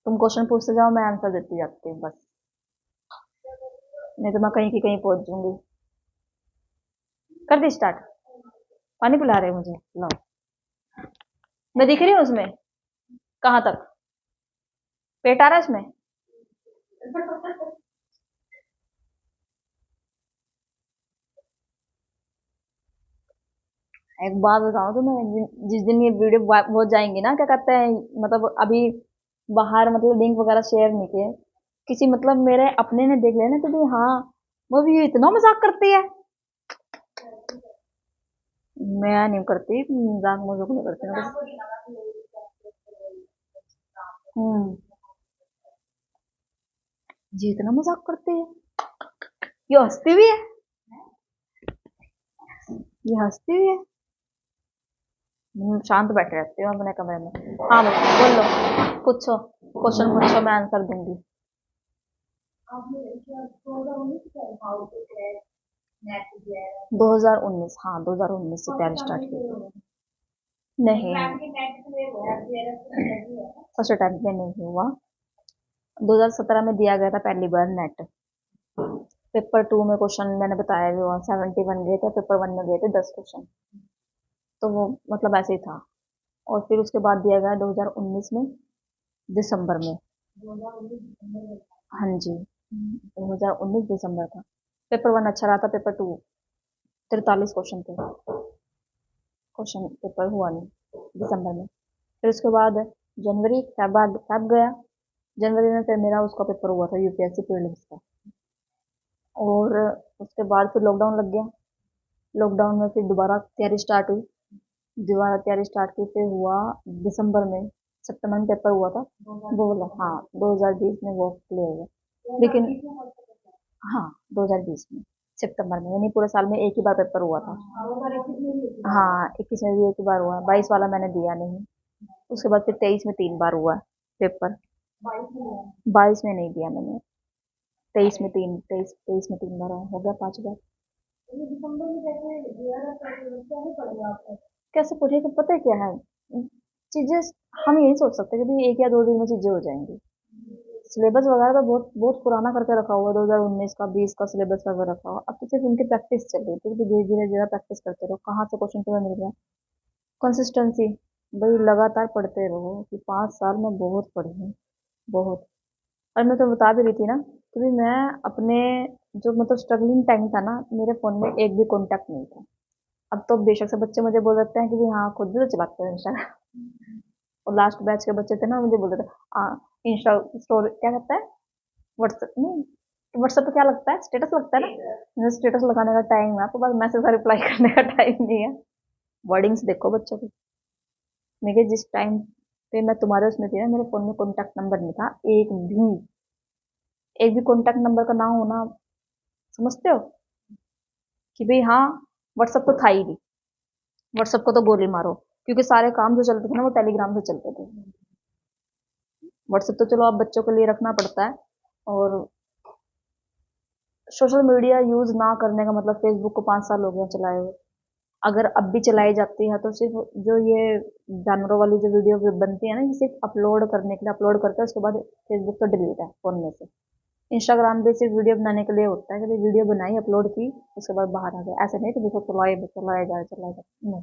तुम क्वेश्चन पूछते जाओ, मैं आंसर देती जाती हूँ बस। नहीं तो मैं कहीं की कहीं पहुंच जाऊंगी। कर दी स्टार्ट। पानी पिला रहे हो मुझे, लो। मैं दिख रही हूँ उसमें? कहाँ तक? पेट आ रहा है इसमें? एक बात बताओ तो, मैं जिस दिन ये वीडियो हो जाएंगी ना, क्या कहते हैं, मतलब अभी बाहर, मतलब लिंक वगैरह शेयर नहीं किए, किसी मतलब मेरे अपने ने देख लेना तो भी, हाँ वो भी इतना मजाक करती है। मैं नहीं करती मजाक, मजाक नहीं करती मैं बस। हम्म। जी इतना मजाक करती है। ये हंसती भी है। ये हंसती भी है। शांत बैठे रहती हूँ अपने कमरे में। हाँ बोलो, पूछो, क्वेश्चन पूछो, मैं आंसर दूंगी। 2019, हाँ 2019 से तैयारी स्टार्ट की थी। नहीं, फर्स्ट अटेम्प्ट में नहीं हुआ। 2017 में दिया गया था पहली बार नेट। पेपर टू में क्वेश्चन मैंने बताया भी, वहाँ 71 गए थे, पेपर वन में गए थे 10 क्वेश्चन। तो वो मतलब ऐसे ही था। और फिर उसके बाद दिया गया 2019 में, दिसंबर में। हाँ जी, 2019 दिसंबर था। पेपर वन अच्छा रहा था, पेपर टू 43 क्वेश्चन थे। क्वेश्चन पेपर हुआ नहीं दिसंबर में। फिर उसके बाद जनवरी, फैब गया। जनवरी में फिर मेरा उसका पेपर हुआ था, यूपीएससी प्रीलिम्स का। और उसके बाद फिर लॉकडाउन लग गया। लॉकडाउन में फिर दोबारा तैयारी स्टार्ट हुई। दोबारा तैयारी स्टार्ट की, फिर हुआ दिसंबर में। सितंबर में पेपर हुआ था, वो वाला, हाँ 2020 में वो क्लियर हुआ। लेकिन हाँ 2020 में सितंबर में, यानी पूरे साल में एक ही बार पेपर हुआ था। हाँ 21 में भी एक ही बार हुआ, 22 वाला मैंने दिया नहीं। उसके बाद फिर 23 में 3 बार हुआ पेपर। 22 में नहीं दिया मैंने। 23 में 3 बार हो गया, 5 बार। कैसे पढ़ेगा, पता है क्या है, चीजें हम यही सोच सकते हैं कि भाई 1 या 2 दिन में चीजें हो जाएंगी। सिलेबस वगैरह तो बहुत बहुत पुराना करके रखा हुआ है, 2019 का 20 का सिलेबस करके रखा हुआ। अब तो सिर्फ उनकी प्रैक्टिस चल रही है, तो धीरे धीरे धीरे प्रैक्टिस करते रहो, कहाँ से क्वेश्चन तुम्हें मिल रहा है। कंसिस्टेंसी, भाई लगातार पढ़ते रहो, कि 5 साल में बहुत पढ़ी हूँ, बहुत। और मैं तो बता भी रही थी ना कि भाई मैं अपने, जो मतलब स्ट्रगलिंग टाइम था ना, मेरे फोन में एक भी कॉन्टैक्ट नहीं था। अब तो बेशक से बच्चे मुझे बोल देते हैं कि भाई हाँ खुद भी तो चलाते हो इंस्टाग्राम। और लास्ट बैच के बच्चे थे ना, मुझे बोल देते इंस्टा स्टोरी क्या कहता है, व्हाट्सएप नहीं, व्हाट्सएप पे क्या लगता है, स्टेटस लगता है ना। मुझे स्टेटस लगाने का टाइम है, आपके पास मैसेज का रिप्लाई करने का टाइम नहीं है। वर्डिंग्स देखो बच्चों की। मेरे जिस टाइम पे मैं तुम्हारे उसमें थी ना, मेरे फोन में कॉन्टैक्ट नंबर नहीं था एक भी। एक भी कॉन्टैक्ट नंबर का ना होना, समझते हो कि भाई हाँ, व्हाट्सएप तो था ही नहीं। व्हाट्सएप को तो गोली मारो, क्योंकि सारे काम जो चलते थे ना वो टेलीग्राम से चलते थे। व्हाट्सएप तो चलो अब बच्चों के लिए रखना पड़ता है। और सोशल मीडिया यूज ना करने का मतलब, फेसबुक को 5 साल हो गए चलाए हुए। अगर अब भी चलाई जाती है तो सिर्फ जो ये जानवरों वाली जो वीडियो बनती है ना, ये सिर्फ अपलोड करने के लिए अपलोड करते हैं, उसके बाद फेसबुक तो डिलीट है फोन में से। इंस्टाग्राम भी सिर्फ वीडियो बनाने के लिए होता है, कि वीडियो बनाई अपलोड की, उसके बाद बाहर आ गया। ऐसा नहीं कि देखो चलाए चलाया जाए चलाया जाए, नहीं।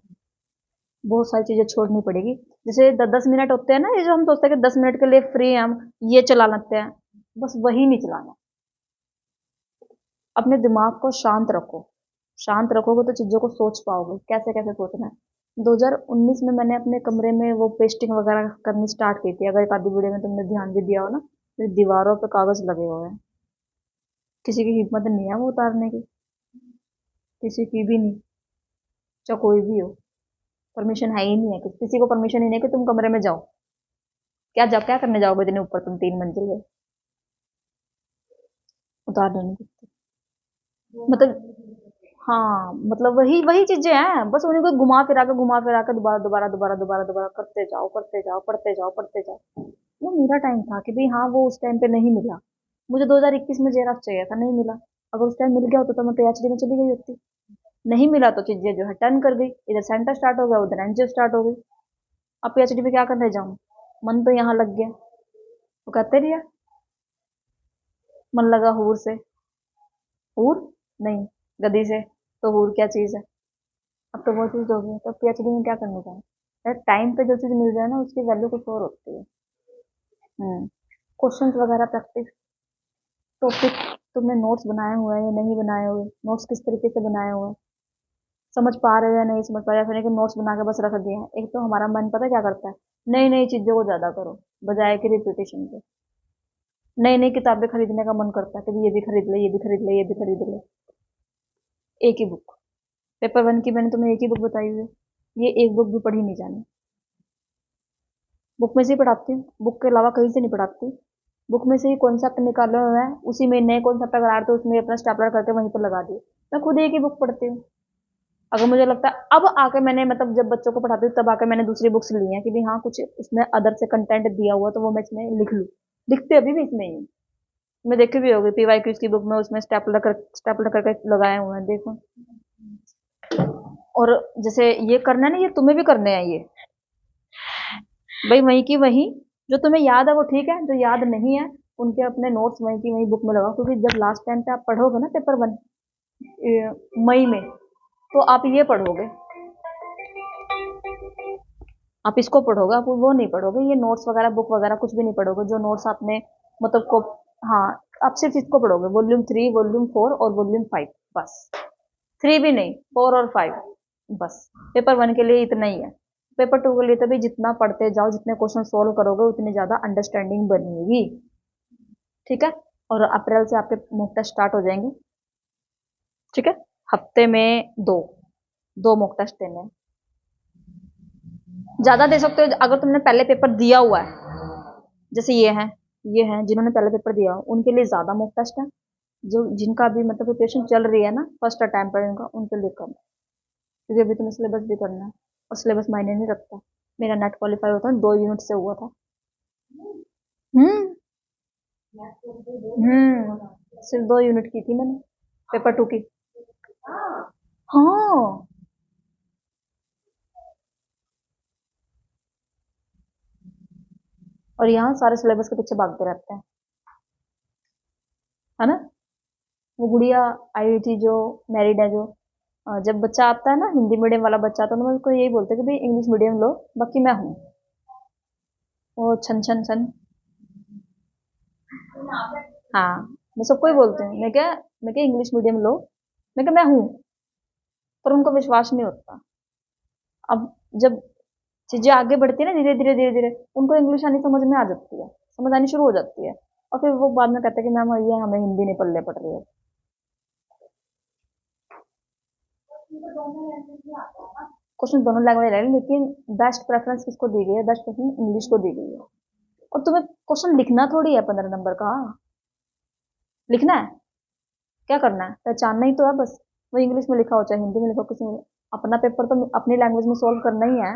बहुत सारी चीजें छोड़नी पड़ेगी। जैसे 10 10 मिनट होते हैं ना, ये जो हम सोचते हैं कि 10 मिनट के लिए फ्री है हम, ये चला लेते हैं, बस वही नहीं चलाना। अपने दिमाग को शांत रखो। शांत रखोगे तो चीजों को सोच पाओगे, कैसे कैसे सोचना है। 2019 में मैंने अपने कमरे में वो पेस्टिंग वगैरह करनी स्टार्ट की थी, अगर एक आधी वीडियो में तुमने ध्यान भी दिया हो ना, मेरी दीवारों पे कागज लगे हुए हैं। किसी की हिम्मत नहीं है वो उतारने की, किसी की भी नहीं, चाहे कोई भी हो। परमिशन है ही नहीं है, किसी को परमिशन ही नहीं है कि तुम कमरे में जाओ। क्या जाओ, क्या करने जाओगे इतने ऊपर, तुम 3 मंजिल है, उतारने नहीं देते। मतलब हाँ, मतलब वही वही चीजें हैं, बस उन्हीं को घुमा फिरा के दोबारा दोबारा दोबारा दोबारा दोबारा करते जाओ, करते जाओ, पढ़ते जाओ, पढ़ते जाओ। वो मेरा टाइम था कि भाई हाँ, वो उस टाइम पे नहीं मिला। मुझे 2021 में जेआरएफ चाहिए था, नहीं मिला। अगर उस टाइम मिल गया होता तो मैं पीएचडी में चली गई होती। नहीं मिला तो चीजें जो है टर्न कर गई, इधर सेंटर स्टार्ट हो गया, उधर एनजीओ स्टार्ट हो गई। अब पीएचडी में क्या करने जाऊं, मन तो यहाँ लग गया। तो कहते रहिए मन लगा हूर से, हूर नहीं गधी से, तो हूर क्या चीज है। अब तो वो चीज हो गई, तो पीएचडी में क्या करने जाऊं। टाइम पे जो चीज मिल जाए ना उसकी वैल्यू कुछ और होती है। क्वेश्चंस वगैरह प्रैक्टिस, टॉपिक तुमने नोट्स बनाए हुए हैं या नहीं बनाए हुए, नोट्स किस तरीके से बनाए हुए हैं, समझ पा रहे हो या नहीं समझ पा रहे हो, फिर नहीं कि नोट्स बना के बस रख दिए हैं। एक तो हमारा मन पता है क्या करता है, नई नई चीजों को ज्यादा करो बजाय कि रिपीटेशन के। नई नई किताबें खरीदने का मन करता है कि ये भी खरीद ले, ये भी खरीद ले, ये भी खरीद ले। एक ही बुक, पेपर वन की मैंने तुम्हें एक ही बुक बताई हुई है, ये एक बुक भी पढ़ी नहीं जानी। बुक में से ही पढ़ाती हूँ, बुक के अलावा कहीं से नहीं पढ़ाती। बुक में से ही कॉन्सेप्ट निकाले हुए हैं, उसी में नए कॉन्सेप्ट अगर आ रहे तो उसमें अपना स्टेपलर करके वहीं पर लगा दिए। मैं खुद एक ही बुक पढ़ती हूँ। अगर मुझे लगता है अब आके मैंने मतलब जब बच्चों को पढ़ाती हूँ तब आके मैंने दूसरी बुक्स ली हैं कि भाई हाँ कुछ उसमें अदर से कंटेंट दिया हुआ तो वो मैं इसमें लिख लूँ। लिखते अभी भी इसमें ही हूँ। मैं देखी भी होगी पीवाईक्यूज की बुक में, उसमें स्टेपलर करके लगाए हुए हैं देखो। और जैसे ये करना है ना, ये तुम्हें भी करने हैं ये, भाई वहीं की वहीं, जो तुम्हें याद है वो ठीक है, जो याद नहीं है उनके अपने नोट्स वहीं की वहीं बुक में लगाओ। क्योंकि जब लास्ट टाइम पे आप पढ़ोगे ना पेपर वन मई में, तो आप ये पढ़ोगे, आप इसको पढ़ोगे, आप वो नहीं पढ़ोगे, ये नोट्स वगैरह बुक वगैरह कुछ भी नहीं पढ़ोगे जो नोट्स आपने मतलब को। हाँ, आप सिर्फ इसको पढ़ोगे, वॉल्यूम 3 वॉल्यूम 4 और वॉल्यूम 5, बस। 3 भी नहीं, 4 और 5, बस। पेपर वन के लिए इतना ही है। पेपर टू के लिए तो भी जितना पढ़ते जाओ, जितने क्वेश्चन सोल्व करोगे उतनी ज्यादा अंडरस्टैंडिंग बनेगी। ठीक है। और अप्रैल से आपके मॉक टेस्ट स्टार्ट हो जाएंगे। ठीक है। हफ्ते में दो मॉक टेस्ट देने हैं। ज्यादा दे सकते हो अगर तुमने पहले पेपर दिया हुआ है, जैसे ये हैं जिन्होंने पहले पेपर दिया हो उनके लिए ज्यादा मॉक टेस्ट है। जो जिनका अभी मतलब प्रिपरेशन चल रही है ना, फर्स्ट अटैम्प्ट पर उनका, उनके लिए कम है। क्योंकि अभी तुम्हें सिलेबस भी करना है, और सिलेबस मायने नहीं रखता। मेरा नेट क्वालिफाई होता है 2 यूनिट से हुआ था। हम्म। सिर्फ 2 यूनिट की थी मैंने, पेपर टू की। हाँ। और यहाँ सारे सिलेबस के पीछे भागते रहते हैं, है ना। वो गुड़िया आई हुई थी जो मैरिड है, जो जब बच्चा आता है ना हिंदी मीडियम वाला बच्चा, तो मैं उसको यही बोलते कि भाई इंग्लिश मीडियम लो, बाकी मैं हूँ। वो छन छन छन। हाँ, मैं सबको ही बोलती हूँ, मैं क्या इंग्लिश मीडियम लो, मैं हूँ। पर उनको विश्वास नहीं होता। अब जब चीजें आगे बढ़ती है ना धीरे धीरे धीरे धीरे, उनको इंग्लिश आनी समझ में आ जाती है, समझ आनी शुरू हो जाती है। और फिर वो बाद में कहते हैं कि मैम ये हमें हिंदी नहीं पल्ले पड़ रही है। क्वेश्चन दोनों लैंग्वेज है, लेकिन बेस्ट प्रेफरेंस किसको दी गई है, बेस्ट प्रेफरेंस इंग्लिश को दी गई है। और तुम्हें क्वेश्चन लिखना थोड़ी है 15 नंबर का, लिखना है, क्या करना है, पहचानना ही तो है बस। वो इंग्लिश में लिखा हो चाहे हिंदी में लिखा हो, किसी में। अपना पेपर तो अपनी लैंग्वेज में सॉल्व करना ही है।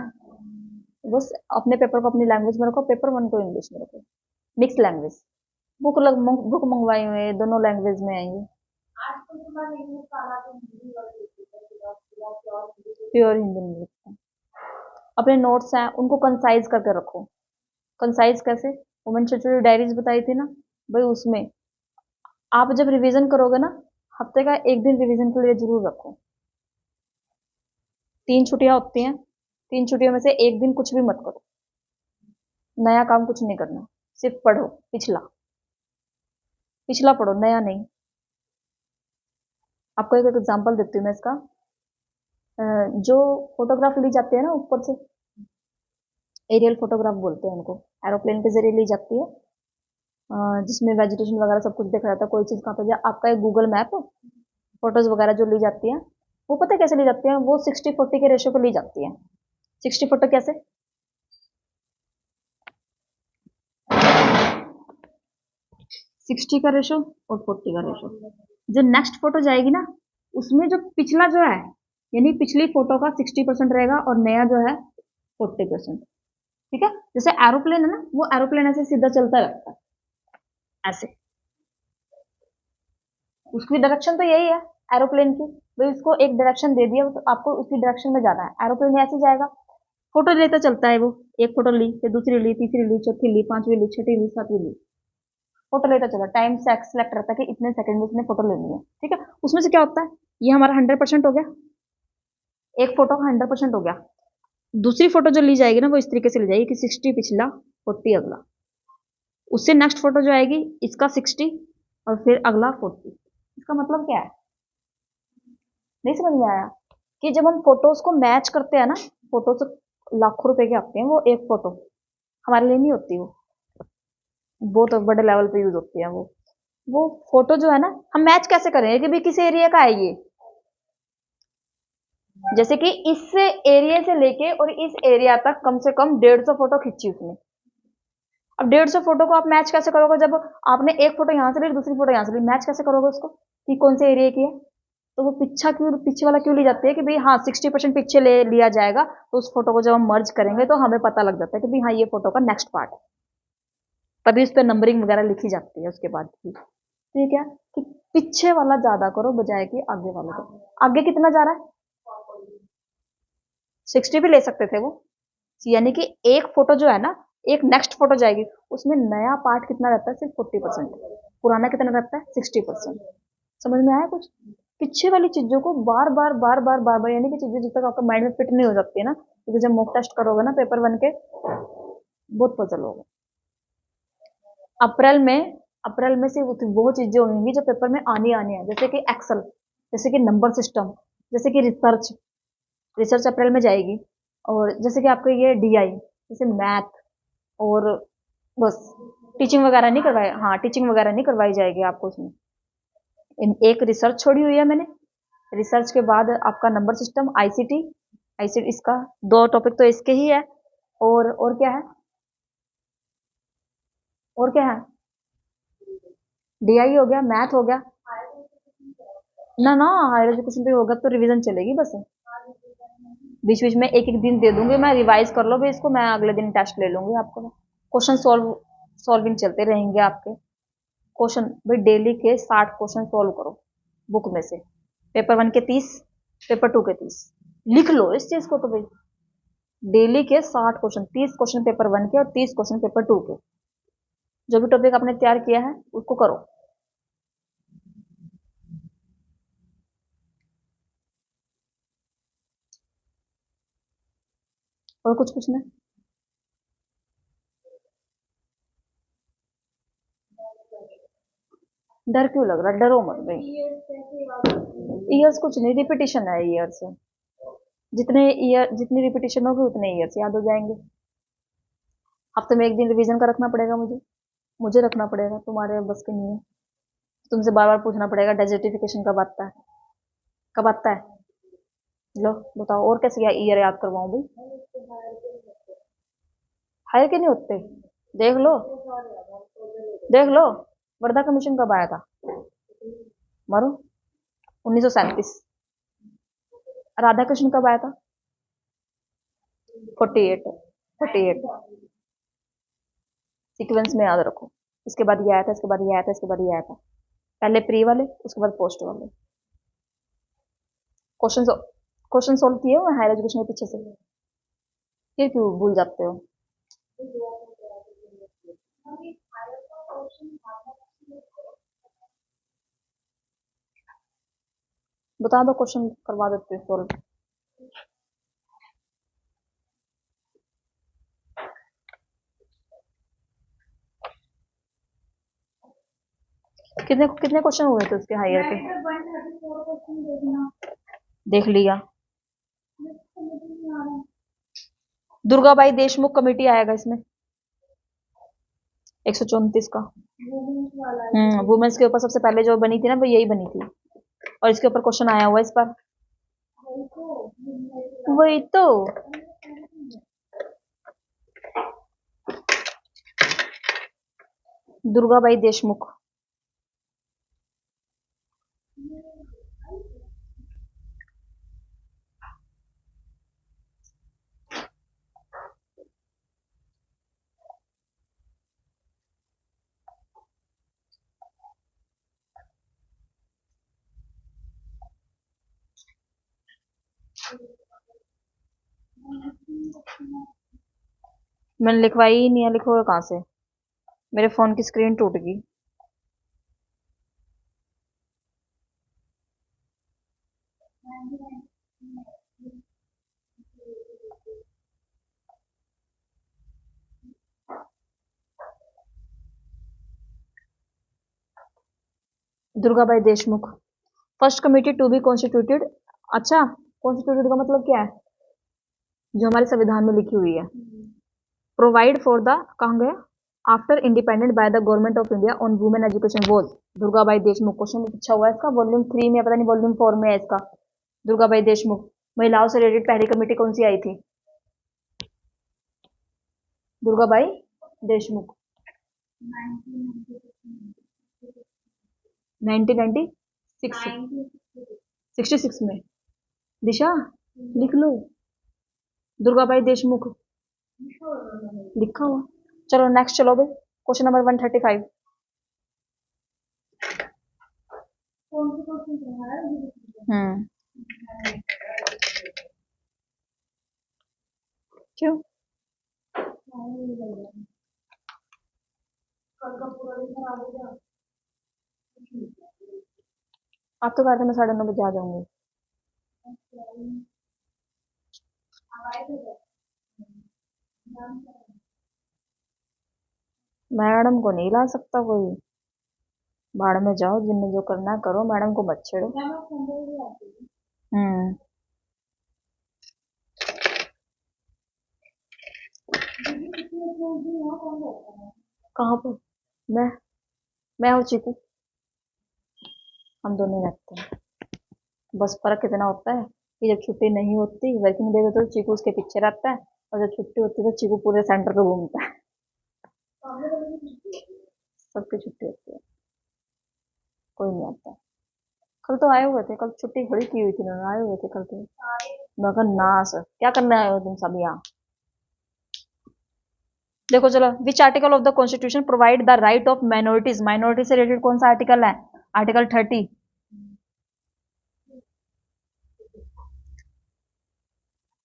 बस अपने पेपर को अपनी लैंग्वेज में रखो, पेपर वन को इंग्लिश में रखो, मिक्स लैंग्वेज। बुक मंगवाई हुई है, दोनों लैंग्वेज में आएंगी। प्योर हिंदी में लिखते हैं। अपने नोट्स हैं उनको कंसाइज करके रखो। कंसाइज कैसे, वो मैंने छोटी छोटी डायरीज बताई थी ना, भाई उसमें आप जब रिवीजन करोगे ना, हफ्ते का एक दिन रिवीजन के लिए जरूर रखो। 3 छुट्टियां होती हैं, 3 छुट्टियों में से एक दिन कुछ भी मत करो, नया काम कुछ नहीं करना, सिर्फ पढ़ो पिछला, पिछला पढ़ो, नया नहीं। आपको एक एग्जांपल देती हूँ मैं इसका। जो फोटोग्राफ ली जाती है ना ऊपर से, एरियल फोटोग्राफ बोलते हैं उनको, एरोप्लेन के जरिए ली जाती है, जिसमें वेजिटेशन वगैरह सब कुछ दिख रहा था, कोई चीज कहाँ पे जाए, आपका एक गूगल मैप, फोटोज वगैरह जो ली जाती है, वो पता है कैसे ली जाती है, वो 60-40 के रेशियो पे ली जाती है। 60 फोटो कैसे, 60 का रेशो और 40 का रेशो। जो नेक्स्ट फोटो जाएगी ना, उसमें जो पिछला जो है, यानी पिछली फोटो का 60% रहेगा और नया जो है 40%। ठीक है। जैसे एरोप्लेन है ना, वो एरोप्लेन ऐसे सीधा चलता रहता है, ऐसे, उसकी डायरेक्शन तो यही है एरोप्लेन की, भाई उसको एक डायरेक्शन दे दिया तो आपको उसी डायरेक्शन में जाना है, एरोप्लेन ऐसे जाएगा। फोटो लेता चलता है वो, एक फोटो ली, फिर दूसरी ली, तीसरी ली, चौथी ली, पांचवी ली, छठी ली, सातवीं ली, फोटो लेता चला, टाइम से सेलेक्ट रहता है कि इतने सेकंड में इसने फोटो लेनी है, ठीक है। उसमें से क्या होता है, ये हमारा 100% हो गया, एक फोटो का 100% हो गया। दूसरी फोटो जो ली जाएगी ना वो इस तरीके से ली जाएगी कि 60 पिछला, 40 अगला, उससे नेक्स्ट फोटो जो आएगी इसका 60 और फिर अगला 40। इसका मतलब क्या है, नहीं समझ में आया? कि जब हम फोटोज को मैच करते हैं ना, फोटोज लाखों रुपए के आते हैं, वो एक फोटो हमारे लिए नहीं होती, वो बहुत बड़े लेवल पे यूज होती है वो फोटो जो है ना, हम मैच कैसे करेंगे कि भाई किस एरिया का है ये, जैसे कि इस एरिया से लेके और इस एरिया तक कम से कम 150 फोटो खींची उसने। अब 150 फोटो को आप मैच कैसे करोगे, जब आपने एक फोटो यहां से ली, दूसरी फोटो यहां से ली, मैच कैसे करोगे उसको कि कौन से एरिया की है? तो वो पीछे वाला क्यों ली जाती है कि भाई हाँ 60% पीछे ले लिया जाएगा, तो उस फोटो को जब हम मर्ज करेंगे तो हमें पता लग जाता है कि भाई हाँ ये फोटो का नेक्स्ट पार्ट है, तभी उस पर नंबरिंग वगैरह लिखी जाती है उसके बाद की। ठीक है, कि पीछे वाला ज्यादा करो बजाय कि आगे वाला करो। आगे कितना जा रहा है, 60 भी ले सकते थे वो, यानी कि एक फोटो जो है ना, एक नेक्स्ट फोटो जाएगी, उसमें नया पार्ट कितना रहता है, सिर्फ 40%, पुराना कितना रहता है, 60%। समझ में आया कुछ? पीछे वाली चीजों को बार बार बार बार बार बार, यानी कि चीजें जब तक आपका माइंड में फिट नहीं हो जाती है ना, क्योंकि जब मॉक टेस्ट करोगे ना पेपर 1 के, बहुत पजल होगा। अप्रैल में अप्रैल में से वो चीजें होंगी जो पेपर में आनी आनी है, जैसे कि एक्सेल, जैसे कि नंबर सिस्टम, जैसे कि रिसर्च, रिसर्च अप्रैल में जाएगी, और जैसे कि आपको ये डीआई, जैसे मैथ, और बस टीचिंग वगैरह नहीं करवाई, हाँ टीचिंग वगैरह नहीं करवाई जाएगी आपको उसमें। एक रिसर्च छोड़ी हुई है मैंने, रिसर्च के बाद आपका नंबर सिस्टम, आईसीटी, आईसीटी इसका 2 टॉपिक तो इसके ही है, और क्या है, और क्या है, डीआई हो गया, मैथ हो गया ना ना, हायर एजुकेशन पे होगा तो रिवीजन चलेगी बस, बीच बीच में एक एक दिन दे दूंगी मैं, रिवाइज कर लो भाई इसको, मैं अगले दिन टेस्ट ले लूंगी आपको, क्वेश्चन सॉल्विंग चलते रहेंगे आपके क्वेश्चन, भाई डेली के 60 क्वेश्चन सॉल्व करो बुक में से, पेपर 1 के 30, पेपर 2 के 30, लिख लो इस चीज को तो भाई, डेली के 60 क्वेश्चन, 30 क्वेश्चन पेपर 1 के और 30 क्वेश्चन पेपर 2 के, जो भी टॉपिक आपने तैयार किया है उसको करो। और कुछ पूछना है? डर क्यों लग रहा है, डरो मत भाई, ईयर्स कुछ नहीं, रिपीटिशन है ईयर्स, जितनी रिपीटिशन होगी उतने ईयर्स याद हो जाएंगे। हफ्ते में एक दिन रिवीजन का रखना पड़ेगा मुझे, मुझे रखना पड़ेगा, तुम्हारे बस के नहीं है, तुमसे बार बार पूछना पड़ेगा डेजर्टिफिकेशन कब आता है, कब आता है, लो बताओ और कैसे क्या ईयर याद करवाऊं भाई, हायर के नहीं होते, देख लो, देख लो, वर्धा कमीशन कब आया था, मारो, 1937, राधा कृष्ण कब आया था, 48, 48, सीक्वेंस में याद रखो, इसके बाद ये आया था, इसके बाद ये आया था, इसके बाद ये आया था, पहले प्री वाले उसके बाद पोस्ट वाले, क्वेश्चन क्वेश्चन सोल्व किए हो हायर एजुकेशन के पीछे से, फिर क्यों भूल जाते हो? बता दो क्वेश्चन करवा देते हो सोल्व। कितने कितने क्वेश्चन हुए थे उसके हायर के, देख लिया, दुर्गाबाई देशमुख कमेटी आएगा इसमें, 134 का, वुमेन्स के ऊपर सबसे पहले जो बनी थी ना वो यही बनी थी, और इसके ऊपर क्वेश्चन आया हुआ इस पर, वही तो, दुर्गाबाई देशमुख, मैंने लिखवाई ही नहीं है, लिखोगे कहाँ से? मेरे फोन की स्क्रीन टूट गई। Durgabai Deshmukh, first committee to be constituted. अच्छा, कॉन्स्टिट्यूटेड का मतलब क्या है? जो हमारे संविधान में लिखी हुई है। प्रोवाइड फॉर द, कहाँ गया? After independent by the government of India on women education was Durgabai Deshmukh. Question पूछा हुआ है इसका, वॉल्यूम 3 में, पता नहीं वॉल्यूम 4 में है इसका। दुर्गाबाई देशमुख, महिलाओं से रिलेटेड पहली कमेटी कौन सी आई थी? दुर्गाबाई देशमुख, 1996, 66 में। दिशा लिख लो, दुर्गाबाई देशमुख लिखा हुआ। चलो नेक्स्ट, चलो भाई, क्वेश्चन नंबर 135। हम्म, क्यों? आप तो कहते मैं 9:30 बजे आ जाऊंगी। मैडम को नहीं ला सकता कोई, बाढ़ में जाओ, जिनने जो करना है करो, मैडम को मत छेड़ो। हम्म, कहाँ पर? मैं मैं और चीकू, हम दोनों रहते हैं। बस फर्क इतना होता है कि जब छुट्टी नहीं होती वर्किंग डे तो चीकू उसके पीछे रहता है, और जब छुट्टी होती है तो चीकू पूरे सेंटर पे घूमता है। सबकी छुट्टी होती है, कोई नहीं आता। कल तो आए हुए थे, कल छुट्टी थोड़ी की हुई थी उन्होंने, आए हुए थे कल तो। मैं कहा ना सर, क्या करने आए हो तुम सब यहाँ? देखो चलो, which article of the constitution provide the right of minorities, minority से रिलेटेड कौन सा आर्टिकल है? आर्टिकल 30।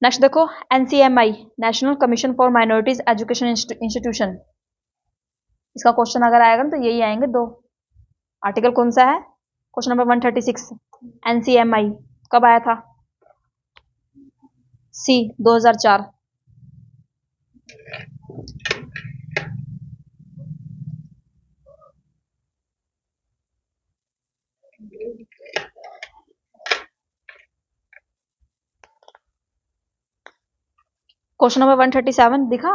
नेक्स्ट देखो, NCMI, national commission for minorities education institution. इसका क्वेश्चन अगर आएगा ना तो यही आएंगे दो। आर्टिकल कौन सा है? क्वेश्चन नंबर 136, एनसीएमआई कब आया था? सी, 2004। क्वेश्चन नंबर 137 दिखा?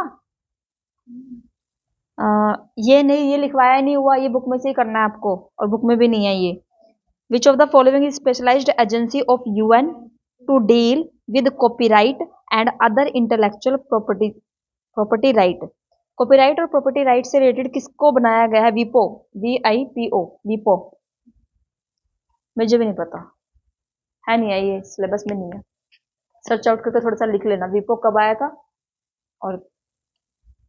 ये नहीं, ये लिखवाया नहीं हुआ, ये बुक में से ही करना है आपको, और बुक में भी नहीं है ये। Which of the following is specialised agency of UN to deal with copyright and other intellectual property right. Copyright और प्रॉपर्टी राइट से रिलेटेड किसको बनाया गया है? वीपो, VIPO, वीपो। मुझे भी नहीं पता, है नहीं है, ये सिलेबस में नहीं है। सर्च आउट करके थोड़ा सा लिख लेना, वीपो कब आया था। और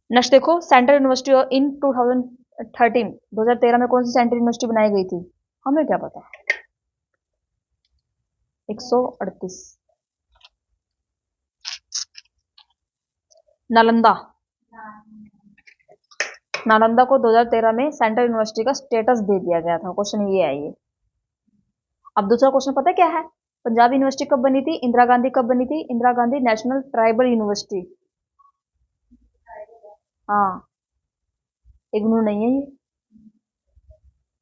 नेक्स्ट देखो, सेंट्रल यूनिवर्सिटी इन 2013 में कौन सी सेंट्रल यूनिवर्सिटी बनाई गई थी? हमें क्या पता। 138। नालंदा, नालंदा को 2013 में सेंट्रल यूनिवर्सिटी का स्टेटस दे दिया गया था। क्वेश्चन ये है ये। अब दूसरा क्वेश्चन पता है क्या है? पंजाब यूनिवर्सिटी कब बनी थी? इंदिरा गांधी कब बनी थी? Indira Gandhi national tribal university. हाँ, इग्नू नहीं है ये,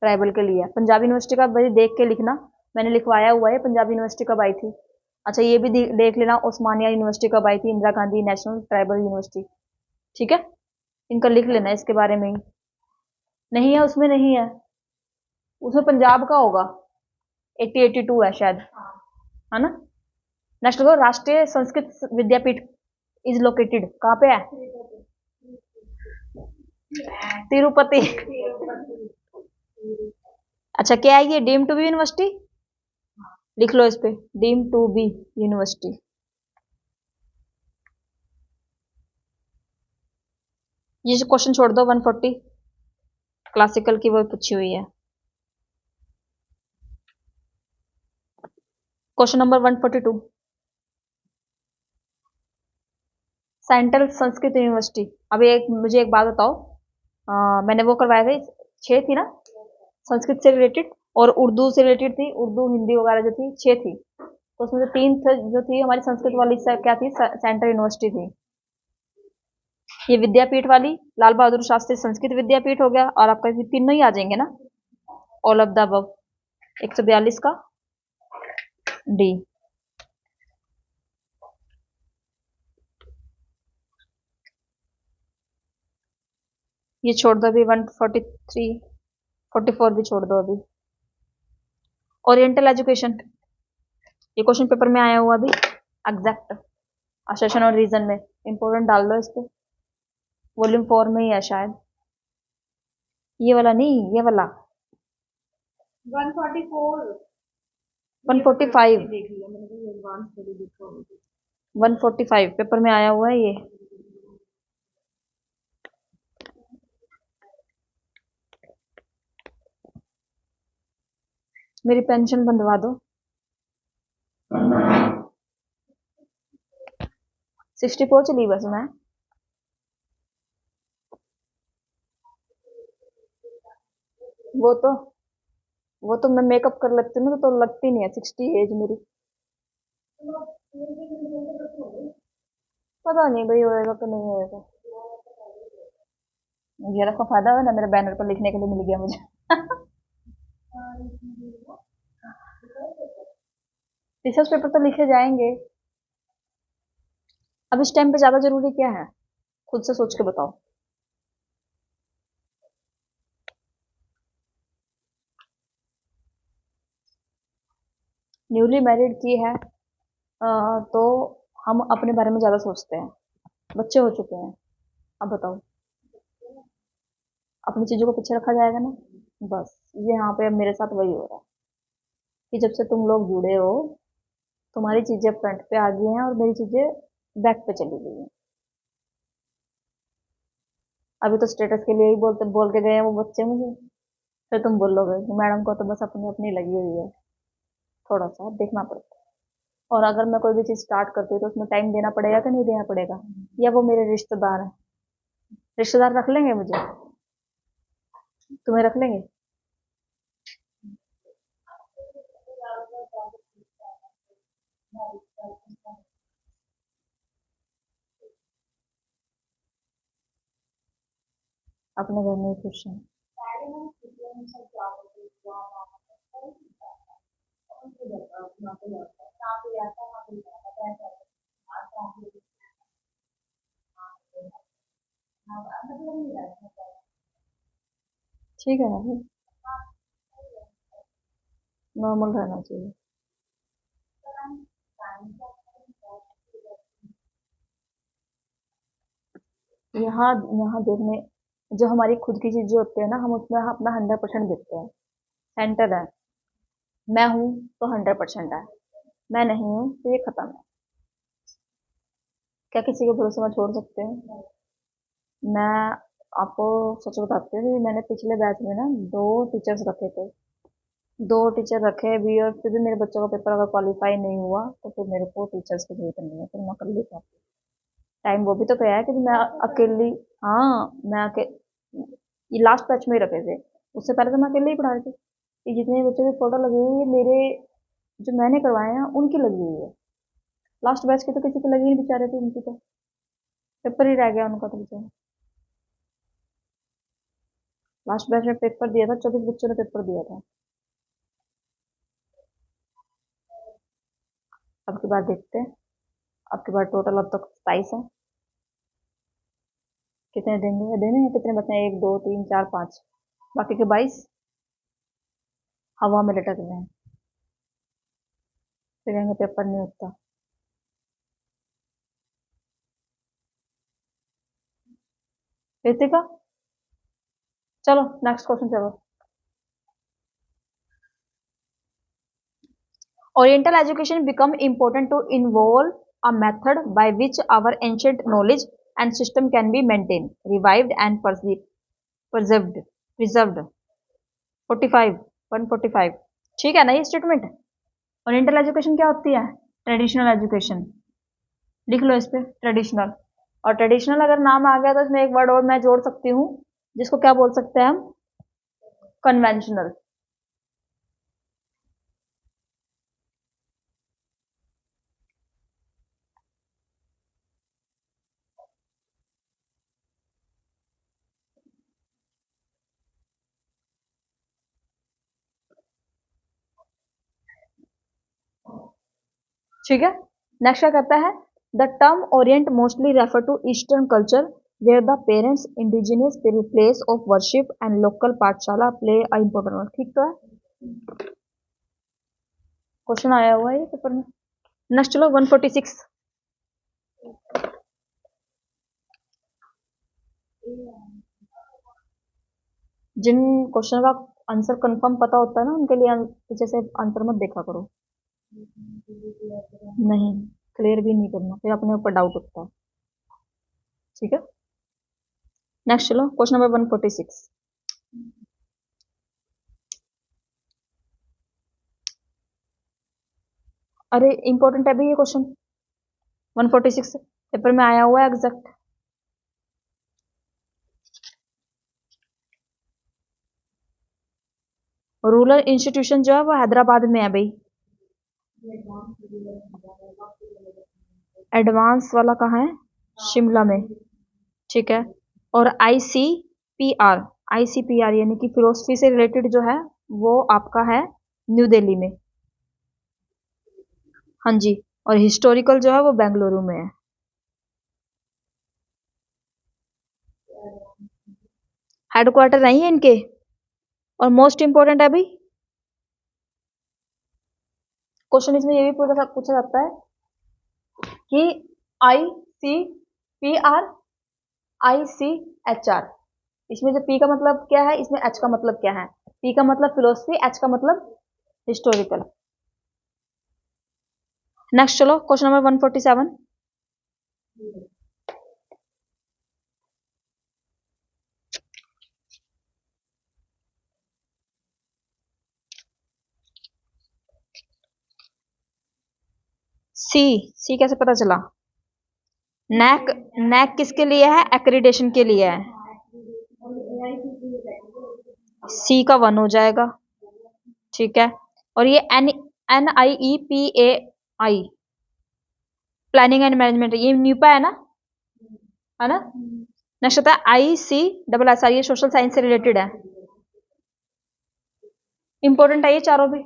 ट्राइबल के लिए। पंजाब यूनिवर्सिटी का भाई देख के लिखना, मैंने लिखवाया हुआ है पंजाब यूनिवर्सिटी कब आई थी। अच्छा, ये भी देख लेना, उस्मानिया यूनिवर्सिटी कब आई थी, Indira Gandhi national tribal university. ठीक है, इनका लिख लेना इसके बारे में ही। नहीं है, उसमें नहीं है, उसमें पंजाब का होगा, 8082 है शायद, है ना। नेक्स्ट देखो, राष्ट्रीय संस्कृत विद्यापीठ इज लोकेटेड कहाँ पे है? तिरुपति। अच्छा, क्या है ये? डीम टू बी यूनिवर्सिटी, लिख लो इस पे, डीम टू बी यूनिवर्सिटी। ये क्वेश्चन छोड़ दो, 140 क्लासिकल की वो पूछी हुई है। Question number 142, central Sanskrit university. अभी एक मुझे एक बात बताओ, मैंने वो करवाए थे, 6 थी ना संस्कृत से रिलेटेड, और उर्दू से रिलेटेड थी, उर्दू हिंदी वगैरह जो थी 6 थी, तो उसमें से 3 जो थी हमारी संस्कृत वाली क्या थी, सेंट्रल यूनिवर्सिटी थी। ये विद्यापीठ वाली लाल बहादुर शास्त्री संस्कृत विद्यापीठ हो गया, और आपका ये तीनों ही आ जाएंगे ना, ऑल ऑफ द अबव। 142 का डी। ये छोड़ दो अभी, 143 44 भी छोड़ दो अभी। ओरिएंटल एजुकेशन, ये क्वेश्चन पेपर में आया हुआ अभी, एग्जैक्ट असेशन और रीजन में, इंपोर्टेंट डाल दो इस पे, वॉल्यूम 4 में ही है शायद, ये वाला नहीं, ये वाला 144 145 देख लिया मैंने, कोई एडवांस स्टडी देखा होगा। 145 पेपर में आया हुआ है ये। मेरी पेंशन बंधवा दो। 64 चली बस मैं। वो तो मैं मेकअप कर लेती हूँ ना, तो लगती नहीं है 60 एज मेरी। पता नहीं भाई होएगा कि नहीं होएगा, ये रखो, फायदा है ना, मेरे बैनर पर लिखने के लिए मिल गया मुझे। रिसर्च पेपर तो लिखे जाएंगे। अब इस टाइम पे ज्यादा जरूरी क्या है, खुद से सोच के बताओ। न्यूली मैरिड की है, तो हम अपने बारे में ज्यादा सोचते हैं, बच्चे हो चुके हैं, अब बताओ, अपनी चीजों को पीछे रखा जाएगा ना। बस ये यहाँ पे अब मेरे साथ वही हो रहा है कि जब से तुम लोग जुड़े हो, तुम्हारी चीजें फ्रंट पे आ गई हैं और मेरी चीजें बैक पे चली गई हैं। अभी तो स्टेटस के लिए ही बोल के गए हैं वो बच्चे मुझे, फिर तुम बोलोगे कि मैडम को तो बस अपनी अपनी लगी हुई है। थोड़ा सा देखना पड़ता है, और अगर मैं कोई भी चीज स्टार्ट करती हूँ तो उसमें टाइम देना पड़ेगा कि नहीं देना पड़ेगा, या वो मेरे रिश्तेदार हैं, रिश्तेदार रख लेंगे मुझे, तुम्हें रख लेंगे। अपने घर में ही खुश हैं। ठीक है ना भाई, नॉर्मल रहना चाहिए। यहाँ यहाँ देखने, जो हमारी खुद की चीजें होती है ना, हम उसमें अपना 100% देते हैं। सेंटर है, मैं हूँ तो 100% है, मैं नहीं हूँ तो ये खत्म है। क्या किसी के भरोसे में छोड़ सकते हैं? मैं आपको सच बताती हूँ कि मैंने पिछले बैच में ना 2 टीचर्स रखे थे, 2 टीचर रखे भी, और फिर भी मेरे बच्चों का पेपर अगर क्वालिफाई नहीं हुआ तो फिर मेरे को टीचर्स की जरूरत नहीं है, फिर मैं कर लेता। टाइम वो भी तो गया है कि मैं अकेली, हाँ मैं ये लास्ट बैच में ही रखे थे, उससे पहले तो मैं अकेले ही पढ़ा रही थी। ये जितने बच्चों की फोटो लगी हुई है मेरे, जो मैंने करवाए हैं उनकी लगी हुई है, लास्ट बैच की तो किसी की लगी नहीं बेचारे थे, उनकी तो पेपर ही रह गया उनका तो बेचारा। लास्ट बैच में पेपर दिया था, 24 बच्चों ने पेपर दिया था। अब की बार देखते हैं, अब की बार टोटल अब तक 27 है, कितने देंगे, देने हैं कितने बचे हैं, 1 2 3 4 5, बाकी के 22 हवा में लटक रहे हैं, फिर कहेंगे पेपर नहीं होता। रितिका, चलो नेक्स्ट क्वेश्चन चलो। Oriental education become important to involve a method by which our ancient knowledge and system can be maintained, revived and preserved. Preserved. 45, 145। ठीक है ना ये स्टेटमेंट? ओरिएंटल एजुकेशन क्या होती है? Traditional education. लिख लो इस पे ट्रेडिशनल, और ट्रेडिशनल अगर नाम आ गया तो इसमें एक वर्ड और मैं जोड़ सकती हूँ, जिसको क्या बोल सकते हैं हम, कन्वेंशनल। ठीक है। नेक्स्ट क्या कहता है, the term orient mostly refer to eastern culture where the parents indigenous place of worship and local pathshala play a important role. ठीक तो है, क्वेश्चन आया हुआ है पेपर में। नेक्स्ट चलो 146। जिन क्वेश्चन का आंसर कंफर्म पता होता है ना, उनके लिए पीछे से आंसर मत देखा करो, नहीं क्लियर भी नहीं करना, फिर अपने ऊपर डाउट उठता है। ठीक है। नेक्स्ट चलो क्वेश्चन नंबर 146। अरे इंपॉर्टेंट है भी ये क्वेश्चन, 146 पेपर में आया हुआ है एग्जैक्ट। रूरल इंस्टीट्यूशन जो है वो हैदराबाद में है भाई। एडवांस वाला कहाँ है, शिमला में। ठीक है। और आईसीपीआर यानी कि फिलोसफी से रिलेटेड जो है वो आपका है न्यू दिल्ली में। हाँ जी। और हिस्टोरिकल जो है वो बेंगलुरु में है। हेडक्वार्टर नहीं है इनके। और मोस्ट इंपोर्टेंट है भाई, क्वेश्चन इसमें ये भी पूछा जाता है कि आईसीपीआर आईसीएचआर, इसमें जो पी का मतलब क्या है, इसमें एच का मतलब क्या है। पी का मतलब फिलोसफी, एच का मतलब हिस्टोरिकल। नेक्स्ट चलो क्वेश्चन नंबर 147। सी कैसे पता चला, नैक नैक किसके लिए है, एक्रीडेशन के लिए है। सी का 1 हो जाएगा। ठीक है। और ये NIEPAI प्लानिंग एंड मैनेजमेंट, ये न्यूपा है ना। नेक्स्ट होता है ICSSR, ये सोशल साइंस से रिलेटेड है। इंपॉर्टेंट है ये चारों भी,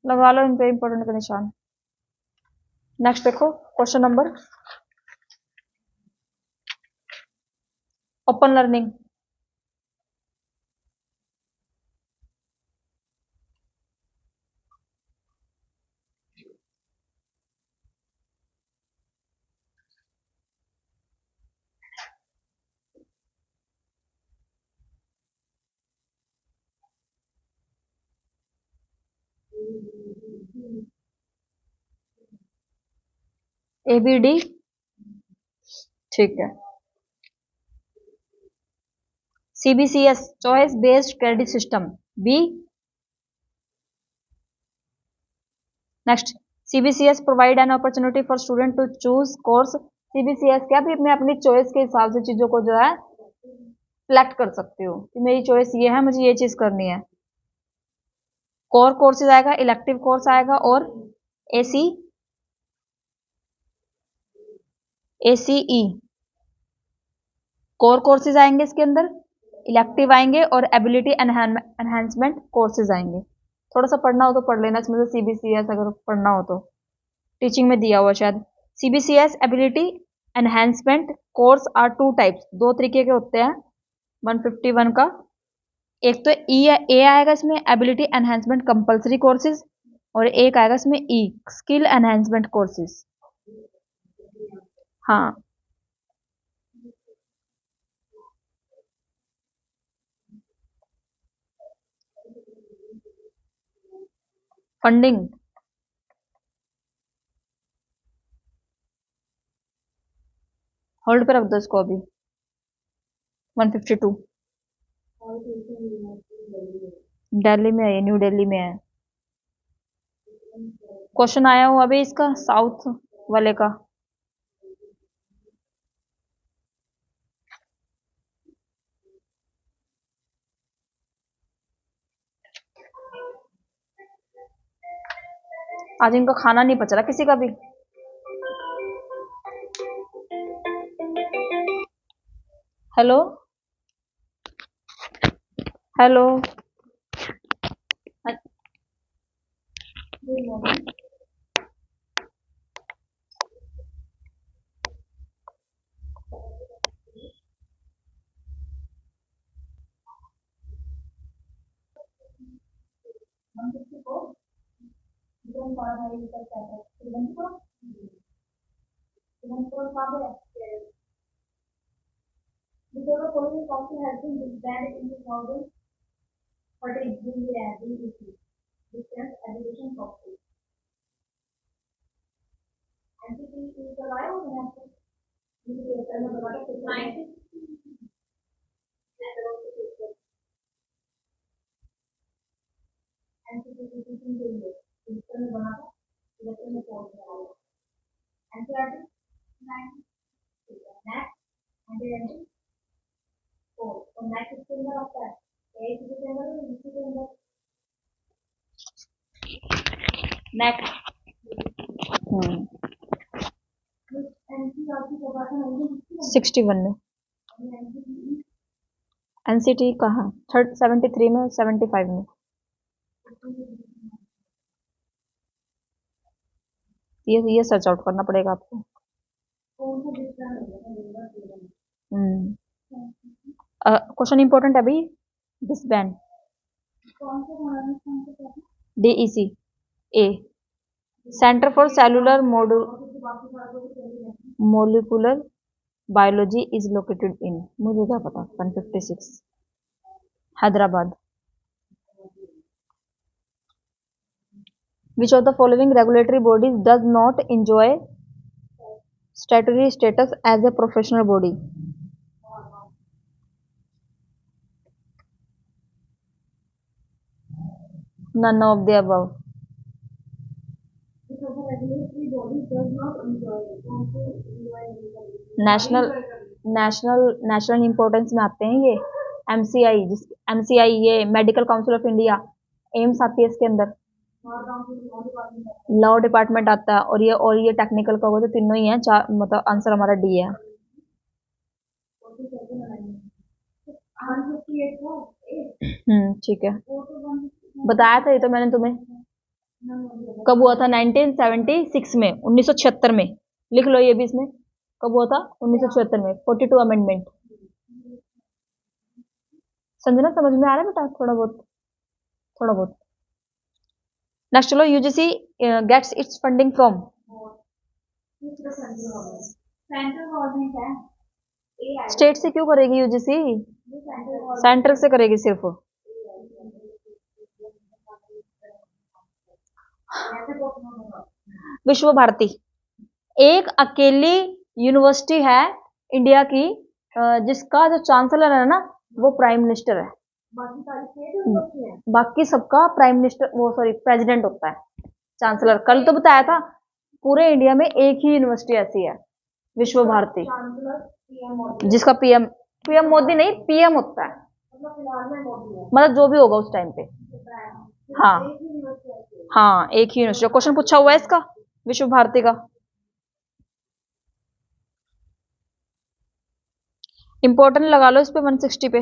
लगा लो इन पे इंपॉर्टेंट का निशान। नेक्स्ट देखो question number, open learning. ABD। ठीक है। CBCS choice based credit system, B. Next, CBCS provide an opportunity for student to choose course. CBCS क्या भी, मैं अपनी चॉइस के हिसाब से चीजों को जो है सिलेक्ट कर सकती हूँ कि मेरी चॉइस ये है, मुझे ये चीज करनी है। कोर कोर्सेज आएगा, इलेक्टिव कोर्स आएगा, और एसी ACE कोर कोर्सेज आएंगे इसके अंदर, इलेक्टिव आएंगे, और एबिलिटी एनहांसमेंट कोर्सेज आएंगे। थोड़ा सा पढ़ना हो तो पढ़ लेना इसमें से CBCS, अगर पढ़ना हो तो टीचिंग में दिया हुआ शायद। CBCS ability enhancement course are 2 types, 2 तरीके के होते हैं 151 का। एक तो ए आएगा इसमें, एबिलिटी एनहांसमेंट कंपलसरी कोर्सेज, और एक आएगा इसमें ई, स्किल एनहांसमेंट कोर्सेज। हाँ। फंडिंग, होल्ड पे रख दो इसको अभी। 152 दिल्ली में है, न्यू दिल्ली में है। क्वेश्चन आया हुआ अभी इसका साउथ वाले का, आज इनका खाना नहीं पच रहा किसी का भी। Hello hello. Good morning. हम किसी को एकदम पढ़ाई करता है student को कहाँ पे because the following council has been disbanded in 2000 but it will be adding issue distance education council NCT is the live or not मुझे कहता है बता के 90 NCT टीचिंग के लिए सिस्टम में बना था सिलेक्शन में पहुंच गया NCT 90 नेक्स्ट एंड और नेक्स्ट इसके अंदर आता है एक के अंदर और दूसरे के अंदर नेक्स्ट। एनसीईआरटी का भाषण नहीं 61 में। एनसीई एनसीटी कहाँ? 73 में 75 में। ये सर्च आउट करना पड़ेगा आपको। कौन सा डिस्ट्रिक्ट क्वेश्चन इंपॉर्टेंट है अभी। डिसबैंड कौन सा हमारा कौन सा क्या DEC A centre for cellular molecular biology is located in, मुझे क्या पता, 156 Hyderabad. Which of the following regulatory bodies does not enjoy statutory status as a professional body? None of the above. because the regulatory body does not enjoy कौन से national importance में आते हैं ये। MCI ये medical council of India, AIIMS आती है इसके अंदर, लॉ डिपार्टमेंट आता है, और ये टेक्निकल का होगा, तो तीनों ही हैं। चार मतलब आंसर हमारा डी है। ठीक है, बताया था ये तो मैंने तुम्हें। कब हुआ था? 1976 में, 1976 में। लिख लो ये भी इसमें, कब हुआ था? 1976 में, 42 अमेंडमेंट। संजना समझ में आ रहा है बेटा? थोड़ा बहुत। नेक्स्ट चलो, UGC gets its funding from. Central government है स्टेट से क्यों करेगी यूजीसी? सेंटर से करेगी सिर्फ। विश्व भारती एक अकेली यूनिवर्सिटी है इंडिया की जिसका जो चांसलर है ना वो प्राइम मिनिस्टर है। बाकी सबका प्राइम मिनिस्टर प्रेसिडेंट होता है। चांसलर कल तो बताया था, पूरे इंडिया में एक ही यूनिवर्सिटी ऐसी है, विश्व भारती, जिसका पीएम मोदी नहीं, पीएम होता है, मतलब जो भी होगा उस टाइम पे। हाँ एक ही यूनिवर्सिटी। क्वेश्चन पूछा हुआ है इसका, विश्व भारती का। इंपॉर्टेंट लगा लो इस पे 160 पे।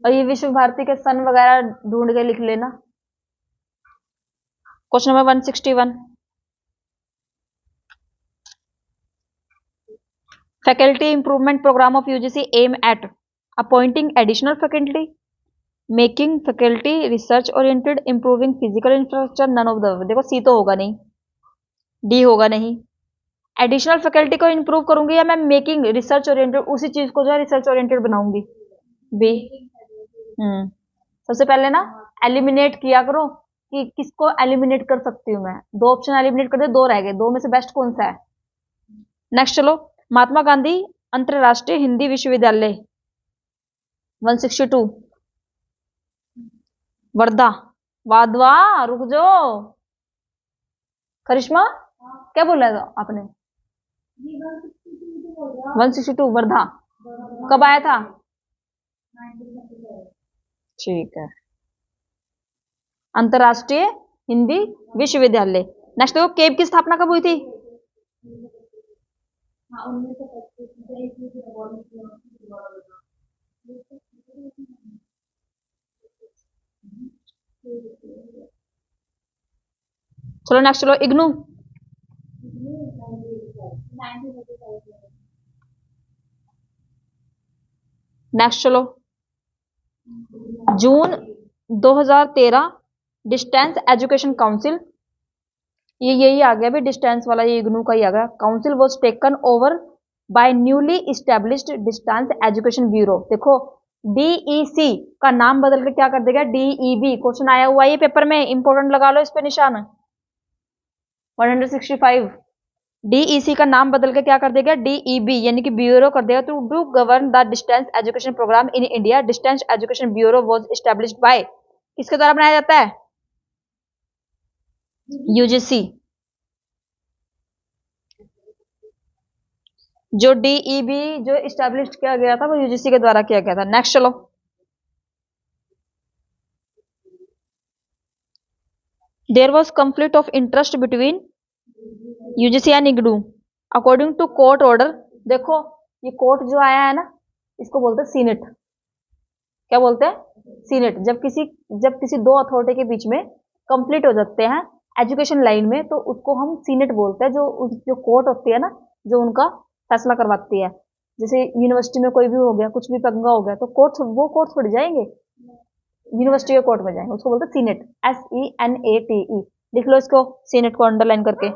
और ये विश्व भारती के सन वगैरह ढूंढ के लिख लेना। Question number 161, faculty improvement programme of UGC aim at appointing additional faculty, making faculty research oriented, improving physical infrastructure. None of the, देखो सी तो होगा नहीं, डी होगा नहीं। एडिशनल फैकल्टी को इंप्रूव करूंगी या मैं मेकिंग रिसर्च ओरिएंटेड, उसी चीज को जो है रिसर्च ओरिएंटेड बनाऊंगी। बी। सबसे पहले ना एलिमिनेट किया करो कि किसको एलिमिनेट कर सकती हूँ मैं। दो ऑप्शन एलिमिनेट कर दे, दो रह गए, दो में से बेस्ट कौन सा है? नेक्स्ट चलो, महात्मा गांधी अंतरराष्ट्रीय हिंदी विश्वविद्यालय 162 वर्धा। वाधवा, रुक जाओ करिश्मा, क्या बोला है आपने? 162 वर्धा कब आया था? ठीक है। अंतरराष्ट्रीय हिंदी विश्वविद्यालय। नेक्स्ट देखो, केब की स्थापना कब हुई थी? चलो नेक्स्ट, चलो इग्नू। नेक्स्ट चलो, जून 2013 डिस्टेंस एजुकेशन काउंसिल, ये यही आ गया भी डिस्टेंस वाला, ये इग्नू का ही आ गया। Council was taken over by newly established distance education bureau. देखो डीईसी का नाम बदल के क्या कर देगा, डीईबी। क्वेश्चन आया हुआ है ये पेपर में, इंपॉर्टेंट लगा लो इस पे निशान 165। डीईसी का नाम बदल के क्या कर देगा, डीईबी यानी कि ब्यूरो कर देगा, to do govern the distance education programme in India. Distance education bureau was established by, किसके द्वारा बनाया जाता है, यूजीसी। जो डीईबी जो इस्टेब्लिश किया गया था वो यूजीसी के द्वारा किया गया था। नेक्स्ट चलो, there was conflict of interest between UGC and IGNOU according to court order. देखो ये कोर्ट जो आया है ना, इसको बोलते हैं सीनेट। क्या बोलते हैं, सीनेट। जब किसी दो अथॉरिटी के बीच में कंप्लीट हो जाते हैं एजुकेशन लाइन में, तो उसको हम सीनेट बोलते हैं। जो कोर्ट होती है ना, जो उनका फैसला करवाती है। जैसे यूनिवर्सिटी में कोई भी हो गया, कुछ भी पंगा हो गया, तो कोर्ट थोड़ी जाएंगे, यूनिवर्सिटी के कोर्ट में जाएंगे, उसको बोलते हैं सीनेट, SENATE। लिख लो इसको, सीनेट को अंडरलाइन करके।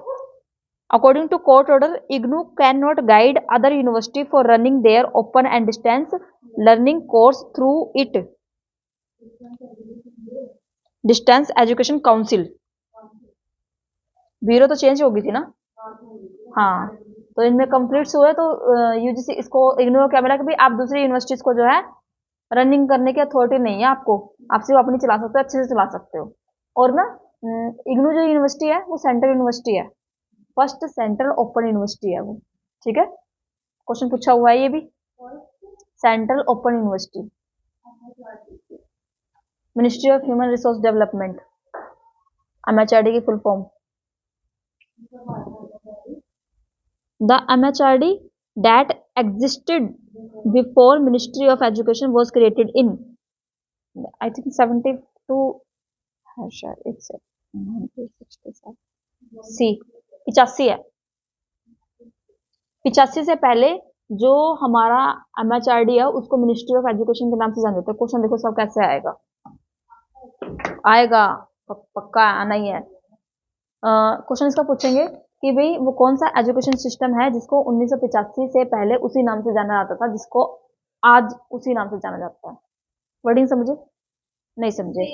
According to court order, IGNOU can not guide other university for running their open and distance learning course through it distance education council. Bureau तो चेंज हो गई थी ना, हाँ। तो इनमें कंप्लीट हुए तो यूजीसी इसको इग्नोर क्या मिला कि भाई आप दूसरी यूनिवर्सिटीज को जो है रनिंग करने की अथॉरिटी नहीं है आपको, आप सिर्फ अपनी चला सकते हो, अच्छे से चला सकते हो। और ना इग्नू जो यूनिवर्सिटी है वो सेंट्रल यूनिवर्सिटी है, फर्स्ट सेंट्रल ओपन यूनिवर्सिटी है वो। ठीक है, क्वेश्चन पूछा हुआ है ये भी, central open university, ministry of human resource development, MHRD की full form. The MHRD that existed before Ministry of Education was created in, I think 72, it's 1967, C 85 है। 85 से पहले जो हमारा MHRD है उसको मिनिस्ट्री ऑफ एजुकेशन के नाम से जाना जाता है। क्वेश्चन देखो सब कैसे आएगा, आएगा पक्का आना ही है। क्वेश्चन इसका पूछेंगे कि भाई वो कौन सा एजुकेशन सिस्टम है जिसको 1985 से पहले उसी नाम से जाना जाता था, जिसको आज उसी नाम से जाना जाता है। वर्डिंग समझे, नहीं समझे?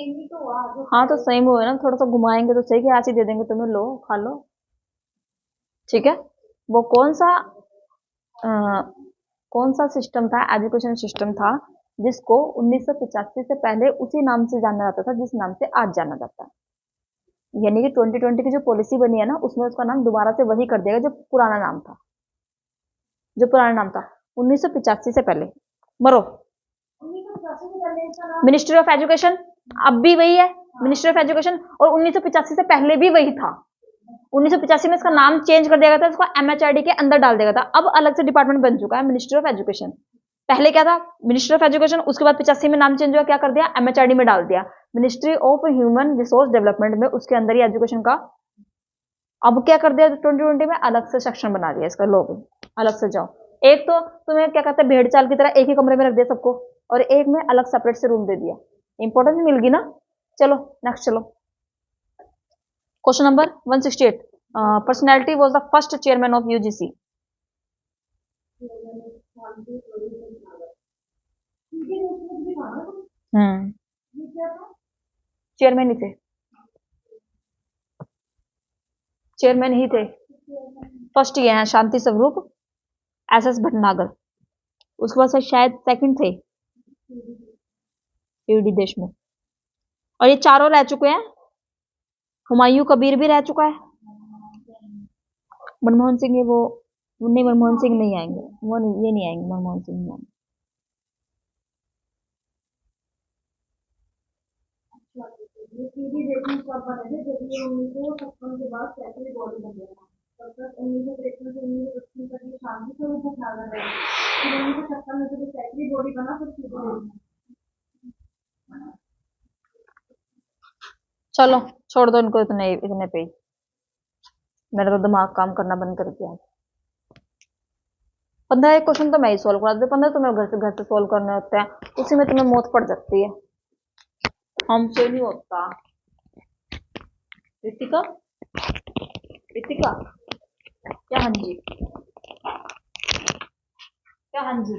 हाँ तो सेम हुआ ना, थोड़ा सा घुमाएंगे तो सही, कि आज ही दे देंगे तुम्हें, लो खा लो। ठीक है, वो कौन सा सिस्टम था, एजुकेशन सिस्टम था जिसको 1985 से पहले उसी नाम से जाना जाता था जिस नाम से आज जाना जाता है। यानी कि 2020 की जो पॉलिसी बनी है ना, उसमें उसका नाम दोबारा से वही कर देगा जो पुराना नाम था, 1985 से पहले। मरो, मिनिस्ट्री ऑफ एजुकेशन अब भी वही है, मिनिस्ट्री ऑफ एजुकेशन, और 1985 से पहले भी वही था। 1985 में इसका नाम चेंज कर दिया गया था, इसको MHRD के अंदर डाल दिया गया था। अब अलग से डिपार्टमेंट बन चुका है, मिनिस्ट्री ऑफ एजुकेशन। पहले क्या था, मिनिस्ट्री ऑफ एजुकेशन, उसके बाद 85 में नाम चेंज हुआ, क्या कर दिया, MHRD में डाल दिया, ministry of human resource development में, उसके अंदर ही एजुकेशन का। अब क्या कर दिया 2020 में, अलग से सेक्शन बना दिया इसका, लोग अलग से जाओ। एक तो तुम्हें क्या कहते हैं भेड़ चाल की तरह एक ही कमरे में रख दिया सबको, और एक में अलग सेपरेट से रूम दे दिया, इंपॉर्टेंस मिल गई ना। चलो नेक्स्ट चलो, question number 168, personality was the first chairman of UGC. Chairman ही थे, चेयरमैन ही थे। फर्स्ट ये हैं शांति स्वरूप, SS भटनागर, उसके बाद शायद सेकंड थे PVD देशमुख, और ये चारों रह चुके हैं। हुमायूं कबीर भी रह चुका है। मनमोहन सिंह ये वो नहीं, मनमोहन सिंह नहीं आएंगे, वो नहीं, ये नहीं आएंगे, मनमोहन सिंह नहीं आएंगे। ये सीधी देखने का पता है जब ये 1956 के बाद सैकड़ों बॉडी बन गया था। तब तक 1953 से 1955 तक ये शांति स्वरूप में भागा रहा है। फिर 1956 में जब सैकड़ों बॉडी बना फिर सीधे देखना। चलो छोड़ दो इनको, इतने इतने पे ही। मेरा तो दिमाग काम करना बंद कर दिया। 15 क्वेश्चन तो मैं ही सोल्व करा देती, 15 तुम्हें घर से सोल्व करने होते हैं, उसी में तुम्हें मौत पड़ जाती है, हमसे नहीं होता। रितिका, रितिका, क्या हाँ जी, क्या हाँ जी।